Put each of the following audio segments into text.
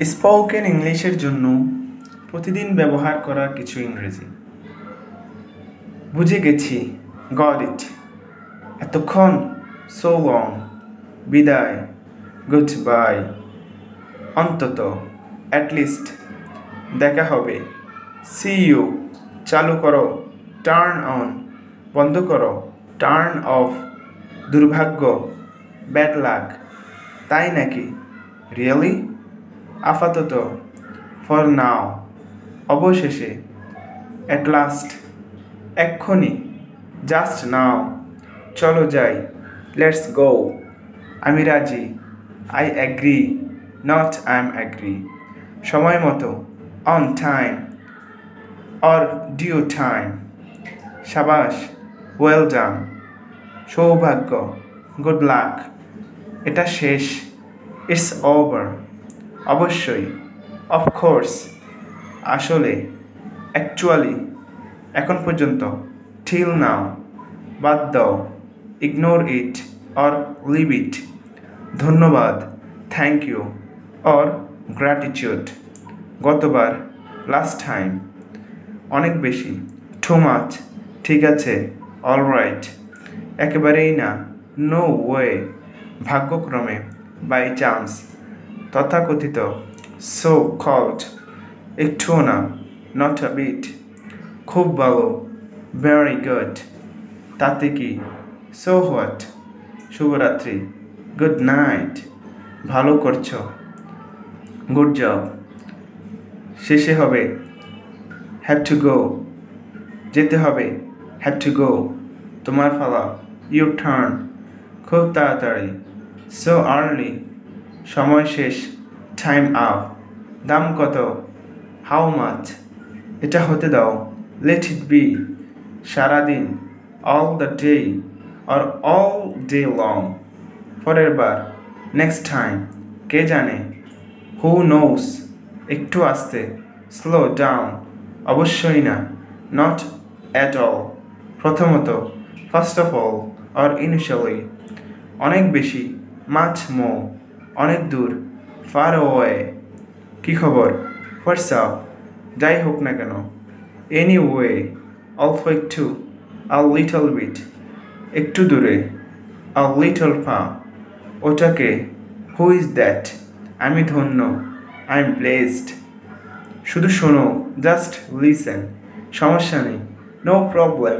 Spoken ইংলিশের জন্য প্রতিদিন ব্যবহার করা কিছু ইংরেজি। বুঝে গেছি, গট ইট। এতক্ষণ, সো লং। বিদায়, গুড বাই। অন্তত, অ্যাটলিস্ট। দেখা হবে, সি ইউ। চালু করো, টার্ন অন। বন্ধ করো, টার্ন অফ। দুর্ভাগ্য, ব্যাড লাক। তাই নাকি? রিয়েলি? আপাতত, ফর নাও। অবশেষে, অ্যাট লাস্ট। এক্ষুনি, জাস্ট নাও। চলো যাই, লেটস গো। আমি রাজি, I agree, not I am agree. সময় মতো, on time, or due time. সাবাস, ওয়েল ডান। সৌভাগ্য, গুড লাক। এটা শেষ, ইটস ওভার। অবশ্যই, অফকোর্স। আসলে, অ্যাকচুয়ালি। এখন পর্যন্ত, টিল নাও। বাদ দাও, ignore it or leave it. ধন্যবাদ, থ্যাংক ইউ অর গ্র্যাটিটিউড। গতবার, লাস্ট টাইম। অনেক বেশি, টু মাচ। ঠিক আছে, অলরাইট। একেবারেই না, নো ওয়ে। ভাগ্যক্রমে, বাই চান্স। তথাকথিত, সো কল্ড। একটুও না, নট আ বিট। খুব ভালো, ভেরি গুড। তাতে কি, সো হোয়াট। শুভরাত্রি, গুড নাইট। ভালো করছো, গুড জব। শেষে হবে, হ্যাভ টু গো। যেতে হবে, হ্যাভ টু গো। তোমার পালা, ইউর টার্ন। খুব তাড়াতাড়ি, সো আর্লি। সময় শেষ, টাইম আপ। দাম কত, হাউ মাচ। এটা হতে দাও, লেট ইট বি। সারাদিন, all the day or all day long. পরের বার, নেক্সট টাইম। কে জানে, হু নোস। একটু আস্তে, স্লো ডাউন। অবশ্যই না, নট অ্যাট অল। প্রথমত, first of all or initially. অনেক বেশি, মাচ মো। অনেক দূর, ফার ওয়ে। কী খবর, হোয়াটস আপ। যাই হোক না কেন, এনি ওয়ে। অল্প একটু, আ লিটল বিট। একটু দূরে, আ লিটল ফা। ওটাকে, হু ইজ দ্যাট। আমি ধন্য, আই এম ব্লেসড। শুধু শোনো, জাস্ট লিসেন। সমস্যা নেই, নো প্রবলেম।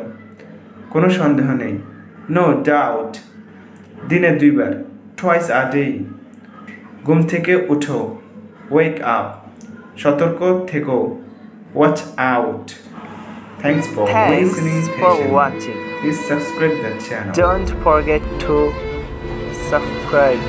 কোনো সন্দেহ নেই, নো ডাউট। দিনে 2 বার, টুয়াইস আ ডে। ঘুম থেকে উঠো, ওয়েক আপ। সতর্ক থেকো, watch out. Thanks for listening patiently. watching. Please subscribe the channel. Don't forget to subscribe.